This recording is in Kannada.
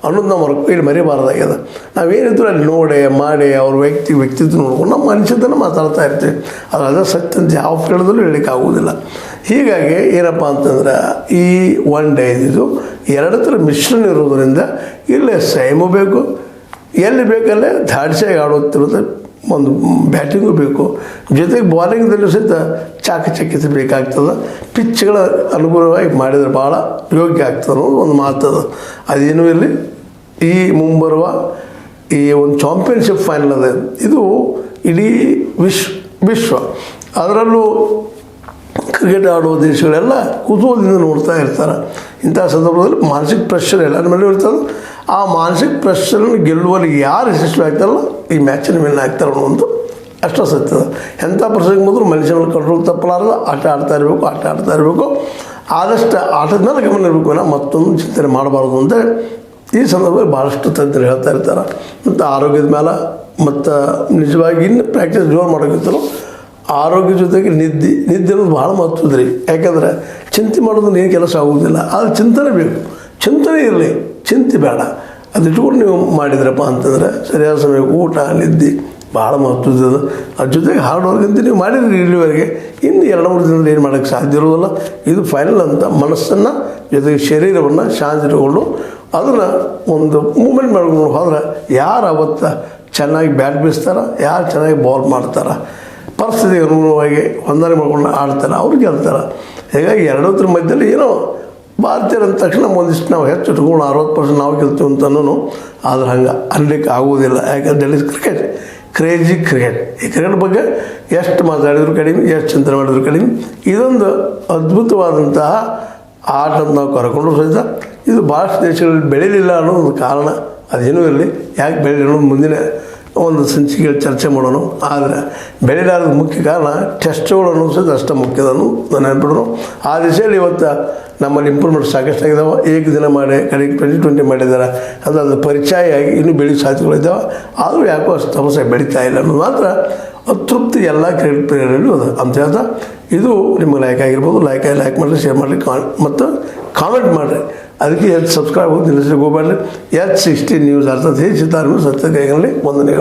ಅನ್ನೋದು ನಾವು ಇಲ್ಲಿ ಮರಿಬಾರ್ದಾಗ್ಯದ. ನಾವೇನಿದ್ರು ಅಲ್ಲಿ ನೋಡಿ ಮಾಡಿ ಅವ್ರ ವ್ಯಕ್ತಿತ್ವ ನೋಡ್ಕೊಂಡು ನಮ್ಮ ಮನುಷ್ಯತನ ಮಾತಾಡ್ತಾ ಇರ್ತೀವಿ. ಅದ್ರ ಸತ್ಯ ಅಂತ ಯಾವ ಫೀಲ್ಡಲ್ಲೂ ಹೇಳಲಿಕ್ಕೆ ಆಗೋದಿಲ್ಲ. ಹೀಗಾಗಿ ಏನಪ್ಪ ಅಂತಂದ್ರೆ ಈ ಒನ್ ಡೇ ಇದು ಎರಡು ಥರ ಮಿಶ್ರಣ ಇರೋದರಿಂದ ಇಲ್ಲೇ ಸೈಮು ಬೇಕು, ಎಲ್ಲಿ ಬೇಕಲ್ಲೇ ಧಾಡಿಸಿಯಾಗಿ ಆಡುತ್ತಿರೋದು ಒಂದು ಬ್ಯಾಟಿಂಗು ಬೇಕು, ಜೊತೆಗೆ ಬಾಲಿಂಗ್ದಲ್ಲೂ ಸಹಿತ ಚಾಕಚಕ್ಯತೆ ಬೇಕಾಗ್ತದೆ. ಪಿಚ್ಗಳ ಅನುಗುಣವಾಗಿ ಮಾಡಿದರೆ ಭಾಳ ಯೋಗ್ಯ ಆಗ್ತದೆ ಅನ್ನೋದು ಒಂದು ಮಾತದ. ಅದೇನೂ ಇಲ್ಲಿ ಈ ಮುಂಬರುವ ಈ ಒಂದು ಚಾಂಪಿಯನ್ಶಿಪ್ ಫೈನಲ್ ಅದ, ಇದು ಇಡೀ ವಿಶ್ವ ಅದರಲ್ಲೂ ಕ್ರಿಕೆಟ್ ಆಡುವ ದೇಶಗಳೆಲ್ಲ ಕುತೂಹಲದಿಂದ ನೋಡ್ತಾ ಇರ್ತಾರೆ. ಇಂಥ ಸಂದರ್ಭದಲ್ಲಿ ಮಾನಸಿಕ ಪ್ರೆಷರ್ ಎಲ್ಲರ ಮೇಲೆ ಇರ್ತದೆ. ಆ ಮಾನಸಿಕ ಪ್ರೆಷರನ್ನು ಗೆಲ್ಲುವಲ್ಲಿ ಯಾರು ಯಶಸ್ವಿ ಆಗ್ತಾರಲ್ಲ ಈ ಮ್ಯಾಚನ್ನು ವಿನ್ ಆಗ್ತಾರೆ ಅನ್ನೋದು ಅಷ್ಟು ಸತ್ಯದ. ಎಂಥ ಪ್ರಸಂಗ ಬಂದರೂ ಮನುಷ್ಯನ ಕಂಟ್ರೋಲ್ ತಪ್ಪಲಾರದು, ಆಟ ಆಡ್ತಾ ಇರಬೇಕು. ಆದಷ್ಟು ಆಟದ ಮೇಲೆ ಗಮನ ಇರಬೇಕು, ನಾವು ಮತ್ತೊಂದು ಚಿಂತನೆ ಮಾಡಬಾರ್ದು ಅಂತ ಈ ಸಂದರ್ಭದಲ್ಲಿ ಭಾಳಷ್ಟು ತಜ್ಞರು ಹೇಳ್ತಾ ಇರ್ತಾರೆ. ಮತ್ತು ಆರೋಗ್ಯದ ಮೇಲೆ ಮತ್ತು ನಿಜವಾಗಿ ಇನ್ನು ಪ್ರಾಕ್ಟೀಸ್ ಜೋರು ಮಾಡೋಕ್ಕಿಂತಲೂ ಆರೋಗ್ಯ ಜೊತೆಗೆ ನಿದ್ದೆ ಅನ್ನೋದು ಭಾಳ ಮಹತ್ವದ ರೀ. ಯಾಕಂದರೆ ಚಿಂತೆ ಮಾಡೋದನ್ನ ಏನು ಕೆಲಸ ಆಗೋದಿಲ್ಲ, ಆದರೆ ಚಿಂತನೆ ಬೇಕು. ಚಿಂತನೆ ಇರಲಿ, ಚಿಂತೆ ಬೇಡ. ಅದು ಇಟ್ಕೊಂಡು ನೀವು ಮಾಡಿದ್ರಪ್ಪ ಅಂತಂದರೆ ಸರಿಯಾದ ಸಮಯಕ್ಕೆ ಊಟ ನಿದ್ದೆ ಭಾಳ ಮಹತ್ವದ. ಅದ್ರ ಜೊತೆಗೆ ಹಾರ್ಡ್ ವರ್ಕ್ ಅಂತ ನೀವು ಮಾಡಿದ್ರಿ ಇಲ್ಲಿವರೆಗೆ, ಇನ್ನು 2-3 ದಿನದಲ್ಲಿ ಏನು ಮಾಡೋಕ್ಕೆ ಸಾಧ್ಯ ಇರೋದಿಲ್ಲ. ಇದು ಫೈನಲ್ ಅಂತ ಮನಸ್ಸನ್ನು ಜೊತೆಗೆ ಶರೀರವನ್ನು ಶಾಂತಿ ಇಟ್ಕೊಂಡು ಅದನ್ನು ಒಂದು ಮೂಮೆಂಟ್ ಮಾಡ್ಕೊಂಡು ಹೋದ್ರೆ ಯಾರು ಅವತ್ತು ಚೆನ್ನಾಗಿ ಬ್ಯಾಟ್ ಬೀಸ್ತಾರೆ, ಯಾರು ಚೆನ್ನಾಗಿ ಬಾಲ್ ಮಾಡ್ತಾರೆ, ಪರಿಸ್ಥಿತಿಗೆ ಅನುಗುಣವಾಗಿ ಹೊಂದಾಣೆ ಮಾಡ್ಕೊಂಡು ಆಡ್ತಾರೆ, ಅವ್ರು ಗೆಲ್ತಾರೆ. ಹೀಗಾಗಿ ಎರಡತ್ರ ಮಧ್ಯದಲ್ಲಿ ಏನೋ ಭಾರತೀಯರು ಅಂದ ತಕ್ಷಣ ಒಂದಿಷ್ಟು ನಾವು ಹೆಚ್ಚು ಇಟ್ಕೊಂಡು 60% ನಾವು ಗೆಲ್ತೀವಿ ಅಂತನೂ, ಆದ್ರೆ ಹಂಗೆ ಅನ್ಲಿಕ್ಕೆ ಆಗೋದಿಲ್ಲ. ಯಾಕಂದ್ರೆ ಡೆಲ್ಲಿ ಕ್ರೇಜಿ ಕ್ರಿಕೆಟ್. ಈ ಕ್ರಿಕೆಟ್ ಬಗ್ಗೆ ಎಷ್ಟು ಮಾತಾಡಿದ್ರು ಕಡಿಮೆ, ಎಷ್ಟು ಚಿಂತನೆ ಮಾಡಿದ್ರು ಕಡಿಮೆ. ಇದೊಂದು ಅದ್ಭುತವಾದಂತಹ ಆಟ ನಾವು ಕರ್ಕೊಂಡು ಸಹಿತ ಇದು ಭಾಳಷ್ಟು ದೇಶಗಳಲ್ಲಿ ಬೆಳೀಲಿಲ್ಲ ಅನ್ನೋದು ಕಾರಣ. ಅದೇನೂ ಇರಲಿ, ಯಾಕೆ ಬೆಳೀಲಿ ಅನ್ನೋದು ಮುಂದಿನ ಒಂದು ಸಂಚಿಕೆ ಚರ್ಚೆ ಮಾಡೋಣ. ಆದರೆ ಬೆಳೆಯಲಾರದ ಮುಖ್ಯ ಕಾರಣ ಟೆಸ್ಟ್ಗಳು ಅನ್ನೋದು ಸಹಿತ ಅಷ್ಟು ಮುಖ್ಯದನ್ನು ನಾನು ನೆನ್ಪಿಡೋನು. ಆ ದಿಶೆಯಲ್ಲಿ ಇವತ್ತು ನಮ್ಮಲ್ಲಿ ಇಂಪ್ರೂವ್ಮೆಂಟ್ ಸಾಕಷ್ಟು ಆಗಿದ್ದಾವೆ. ಏಕದಿನ ಮಾಡಿ ಕಡೆಗೆ 2020 ಮಾಡಿದ್ದಾರೆ, ಅದು ಪರಿಚಯ ಆಗಿ ಇನ್ನೂ ಬೆಳೆಯೋ ಸಾಧ್ಯತೆಗಳಿದ್ದಾವೆ. ಆದರೂ ಯಾಕೋ ಅಷ್ಟು ಸಮಸ್ಯೆ ಬೆಳೀತಾ ಇಲ್ಲ ಅನ್ನೋದು ಮಾತ್ರ ಅತೃಪ್ತಿ ಎಲ್ಲ ಕ್ರಿಕೆಟ್ ಪ್ಲೇಯರಲ್ಲಿ ಅದ ಅಂತ ಹೇಳ್ತಾ, ಇದು ನಿಮಗೆ ಲೈಕ್ ಆಗಿರ್ಬೋದು. ಲೈಕ್ ಮಾಡಿರಿ, ಶೇರ್ ಮಾಡಿರಿ, ಮತ್ತು ಕಾಮೆಂಟ್ ಮಾಡಿರಿ. ಅದಕ್ಕೆ ಸಬ್ಸ್ಕ್ರೈಬ್ ಹೋಗಿ ನಿಲ್ಲಿಸಲಿಕ್ಕೆ ಹೋಗಬೇಡ್ರಿ. H16 ನ್ಯೂಸ್ ಅರ್ಥಾತ್ ಹೆಚ್ಚು ಸತ್ಯ ಕೈಗಳಲ್ಲಿ ವಂದನೆಗಳು.